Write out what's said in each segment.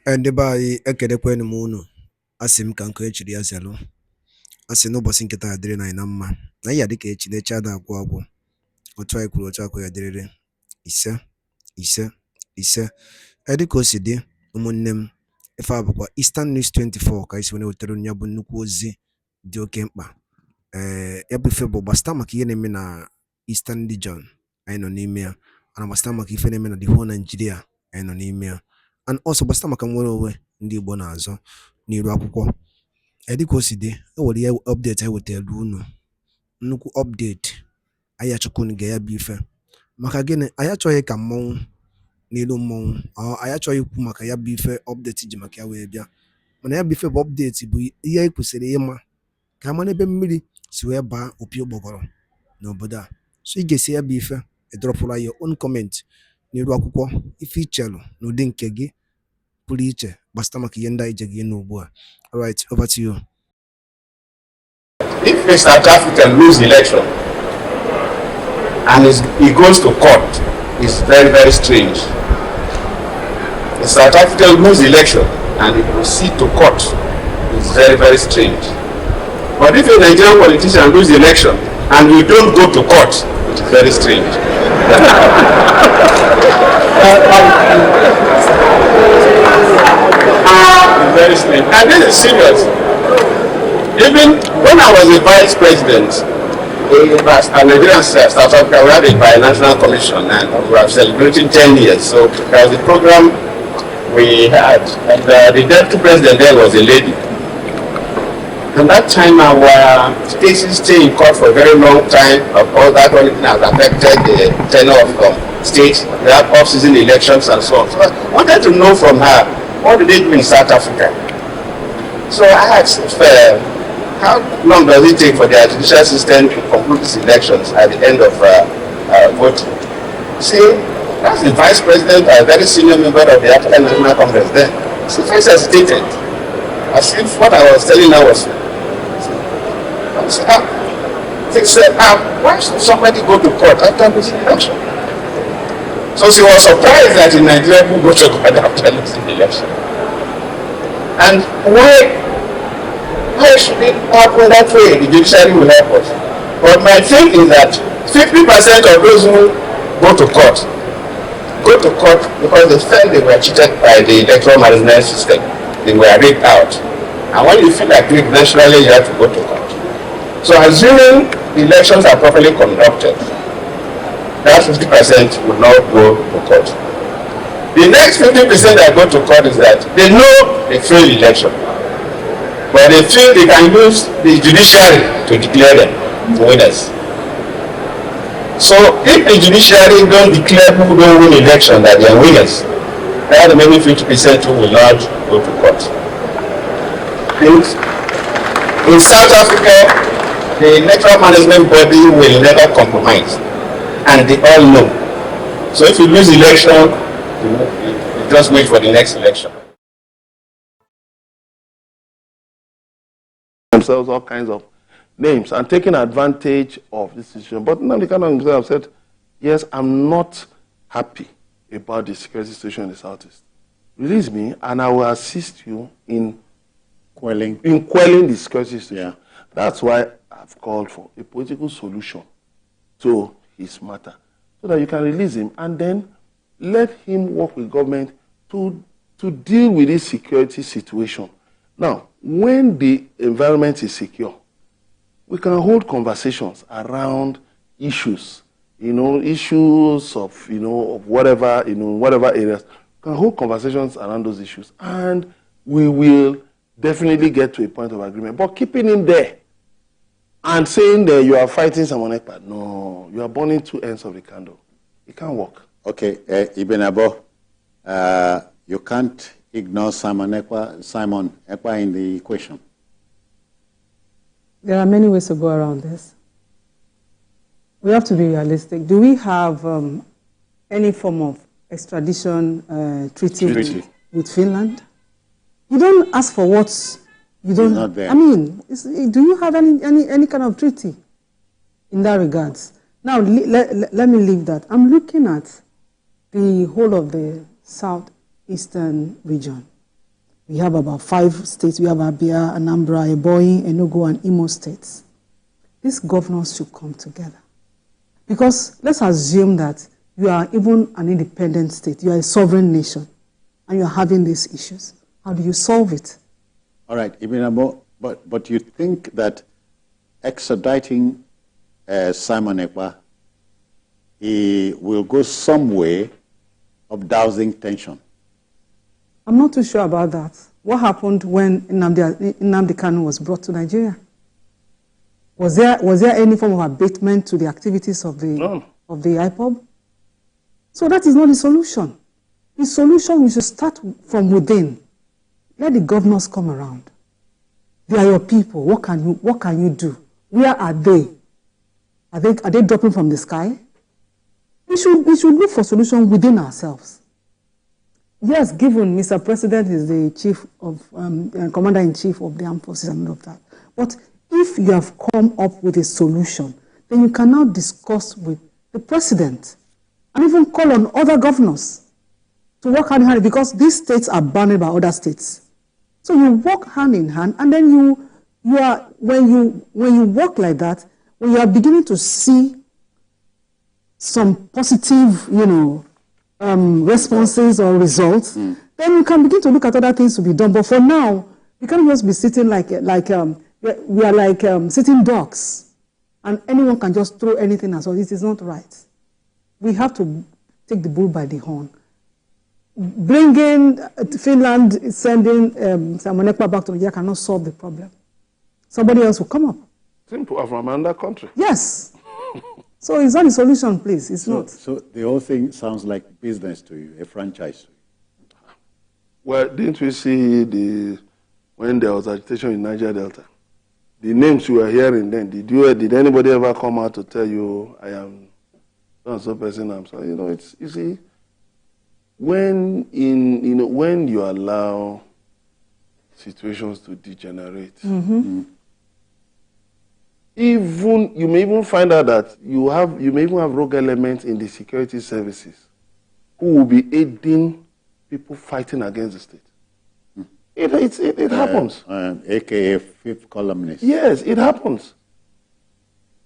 And by Ekedekwen Mono, Asim Kanko Zelo, Asino Bosinketa Adrena in Amma, Nayadike, Chada Guago, or try Kurochako Adre, Issa, Ediko Sidi, Umunem, if I have Eastern News 24, Kais when Uterunya Bunukozi, Dio Kempa, Ebifebo Bastamaki Yenemina, Eastern Dijon, Anonymia, and Bastamaki Fenomena, the whole Nigeria, Anonymia. And also Bastamaka Morowe, Ndi Bonazo, Niru Akwụkwọ. Ediko Sidi, e update I will tell you nnukwu update anyị achọkwunu ga ya bụ ife maka gịnị anyị achọghị ka mmọnwụ n'elu mmọnwụ anyị achọghị ikwu maka ya bụ ife update ji maka ya wee bịa mana ya bụ ife bụ update bụ ihe anyị kwesịrị ịma ka ama n'ebe mmiri si wee baa opi ụgbọgọrọ n'obodo a so ị ga-esi ya bụ ife ịdrọpụla your own comment n'iru akwụkwọ ife ichelụ n'ụdị nke gị pụrụ iche gbasịta maka ihe ndị anyị je gị n'ugbu a. Alright, over to you. If a South African lose election and he goes to court, it's very, very strange. A South African lose election and he proceed to court, it's very, very strange. But if a Nigerian politician lose election and we don't go to court, it is very strange. Very strange. And this is serious. Even when I was a vice president, and Nigerian South Africa, we had a binational commission and we were celebrating 10 years. So that was the program we had. And the deputy president there was a lady. And that time our cases stay in court for a very long time. Of course, that only has affected the tenure of states. We have off-season elections and so on. So I wanted to know from her, what did they do in South Africa? So I asked how long does it take for the judicial system to conclude these elections at the end of voting? See, that's the vice president, a very senior member of the African National Congress then. She first hesitated, as if what I was telling her was. She said, why should somebody go to court after this election? So she was surprised that in Nigeria people go to court after this election. And why should it happen that way? The judiciary will help us. But my thing is that 50% of those who go to court because they felt they were cheated by the electoral management system. They were rigged out. And when you feel like rigged, naturally you have to go to court. So assuming the elections are properly conducted, that 50% will not go to court. The next 50% that go to court is that they know they failed election, but they feel they can use the judiciary to declare them winners. So if the judiciary don't declare who don't win election that they are winners, that the remaining 50% who will not go to court. In South Africa, the electoral management body will never compromise, and they all know. So if you lose election, you just wait for the next election. Themselves all kinds of names and taking advantage of this situation. But now they kind of themselves said, yes, I'm not happy about the security situation in the Southeast. Release me and I will assist you in quelling the security situation. Yeah. That's why I've called for a political solution to his matter, so that you can release him and then let him work with government to deal with this security situation. Now, when the environment is secure, we can hold conversations around issues, issues of, of whatever, whatever areas. We can hold conversations around those issues, and we will definitely get to a point of agreement. But keeping him there and saying that you are fighting someone Ekpa, no, you are burning two ends of the candle. It can't work. Okay, Ibn Abo, you can't ignore Simon Ekpa in the equation. There are many ways to go around this. We have to be realistic. Do we have any form of extradition treaty with Finland? You don't ask for what you don't. Not there. I mean, do you have any kind of treaty in that regards? Now, let me leave that. I'm looking at the whole of the southeastern region. We have about 5 states. We have Abia, Anambra, Ebonyi, Enugu, and Imo states. These governors should come together. Because let's assume that you are even an independent state, you are a sovereign nation, and you are having these issues. How do you solve it? All right, Ibn Abo, but you think that extraditing Simon Ekpa, he will go some way of dousing tension? I'm not too sure about that. What happened when Nnamdi Kanu was brought to Nigeria? Was there any form of abatement to the activities of the IPOB? So that is not the solution. The solution, we should start from within. Let the governors come around. They are your people. What can you do? Where are they? Are they dropping from the sky? We should look for solution within ourselves. Yes, given Mr. President is the chief of commander-in-chief of the armed forces and all of that. But if you have come up with a solution, then you can now discuss with the president and even call on other governors to work hand in hand, because these states are bounded by other states. So you work hand in hand, and then when you work like that, when you are beginning to see some positive, responses or results, then you can begin to look at other things to be done. But for now, you can't just be sitting we are like sitting ducks, and anyone can just throw anything at us. It is not right. We have to take the bull by the horn. Bringing Finland, sending Simon Ekpa back to Nigeria cannot solve the problem. Somebody else will come up. Simple, from another country. Yes. So it's not a solution, please. It's not. So the whole thing sounds like business to you, a franchise to you. Well, didn't we see when there was agitation in Niger Delta? The names you were hearing then, did anybody ever come out to tell you, I am so person, I'm sorry? You see, when you allow situations to degenerate, even you may even find out that you may even have rogue elements in the security services who will be aiding people fighting against the state. It happens. AKA fifth columnist. Yes, it happens.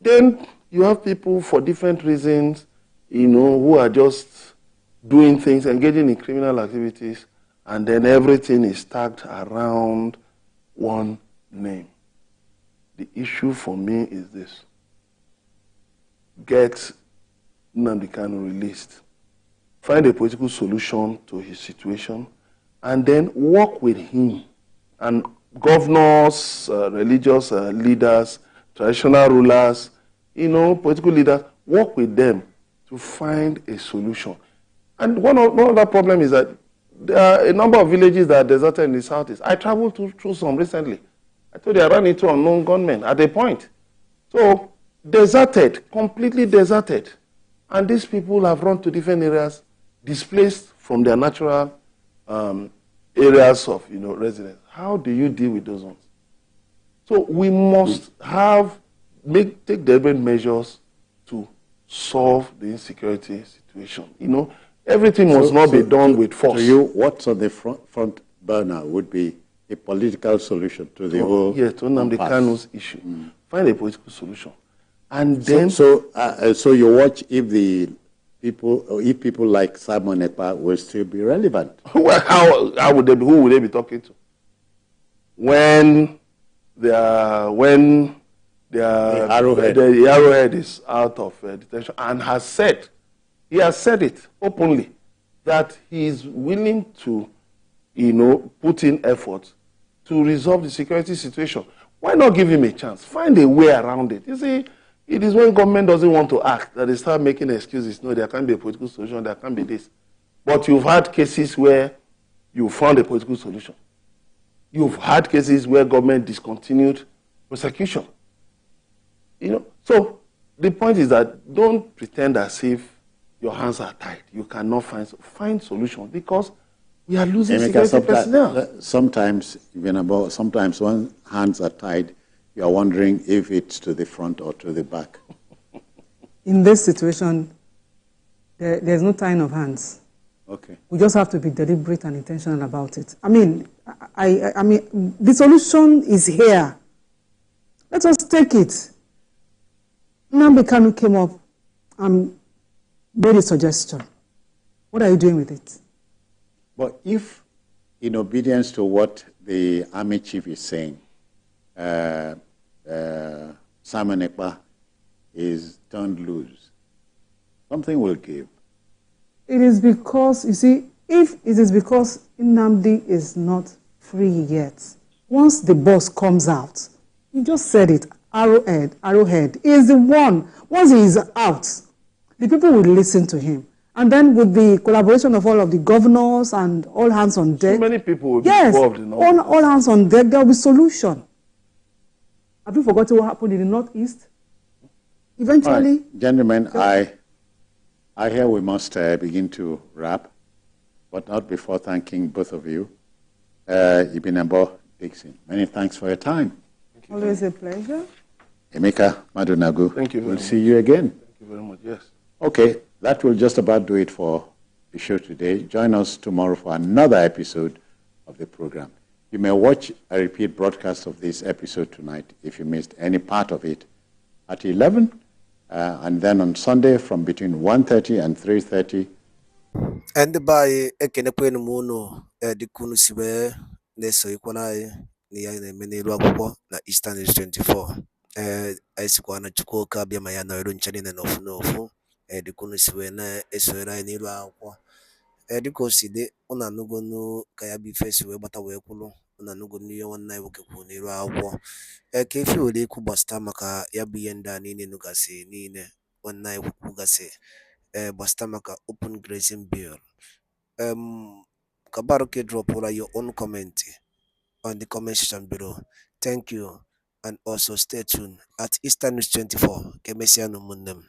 Then you have people for different reasons, who are just doing things, engaging in criminal activities, and then everything is tagged around one name. The issue for me is this: get Nnamdi Kanu released, find a political solution to his situation, and then work with him and governors, religious leaders, traditional rulers, political leaders, work with them to find a solution. And one other problem is that there are a number of villages that are deserted in the southeast. I traveled through some recently. I told you I ran into unknown gunmen at a point. So, deserted, completely deserted. And these people have run to different areas, displaced from their natural areas of residence. How do you deal with those ones? So we must take deliberate measures to solve the insecurity situation. Everything must not be done with force. To you, what's on the front burner would be a political solution to the whole. Yes, to Nnamdi Kanu's issue. Find a political solution, and then. So you watch if people like Simon Ekpa will still be relevant. Well, how would they be? Who would they be talking to? When the arrowhead is out of detention and he has said it openly that he is willing to, put in effort to resolve the security situation. Why not give him a chance? Find a way around it. You see, it is when government doesn't want to act that they start making excuses. No, there can't be a political solution, there can't be this. But you've had cases where you found a political solution. You've had cases where government discontinued prosecution. So the point is that don't pretend as if your hands are tied. You cannot find solutions because we are losing security personnel. Sometimes when hands are tied, you are wondering if it's to the front or to the back. In this situation, there's no tying of hands. Okay. We just have to be deliberate and intentional about it. I mean, I mean, the solution is here. Let us take it. Nnamdi Kanu came up and made a suggestion. What are you doing with it? But if, in obedience to what the army chief is saying, Simon Ekpa is turned loose, something will give. It is because, you see, if it is because Nnamdi is not free yet, once the boss comes out, you just said it, Arrowhead is the one. Once he is out, the people will listen to him. And then with the collaboration of all of the governors and all hands on deck. So many people will be involved in all hands on deck, there will be solution. Have you forgotten what happened in the Northeast? Eventually. Right. Gentlemen, I hear we must begin to wrap, but not before thanking both of you. Ibinabo Dixon, many thanks for your time. Always a pleasure. Emeka Madunagu, thank you very we'll much. see you again. Thank you very much, yes. Okay, that will just about do it for the show today. Join us tomorrow for another episode of the program. You may watch a repeat broadcast of this episode tonight if you missed any part of it at 11, and then on Sunday from between 1:30 and 3:30. And by ekenekwen muno dikunu sibe neso ikwana ni ya menelu akwụkwọ na Eastern is 24 aisikwa na chukwuka bịa ma ya na ero nchani na ofu n'ofu dikunu sibe na esoera anyị n'ilu akwụkwọ dịka o si dị ụnụ anụgonu ka ya bụ ife si wee gbata wee kwụlụ ụnụ anụgonu ihe nwanne anyị nwoke kwuru n'ilu akwụkwọ ka efe were ikwu gbasịta maka ya bụ ihe ndị a niile nụgasị niile nwanne anyị kwugasị gbasịta maka open grazing bill. Kabaruke drop your own comment on the comment section below. Thank you, and also stay tuned at Eastern News 24. Kemesiano Mundem.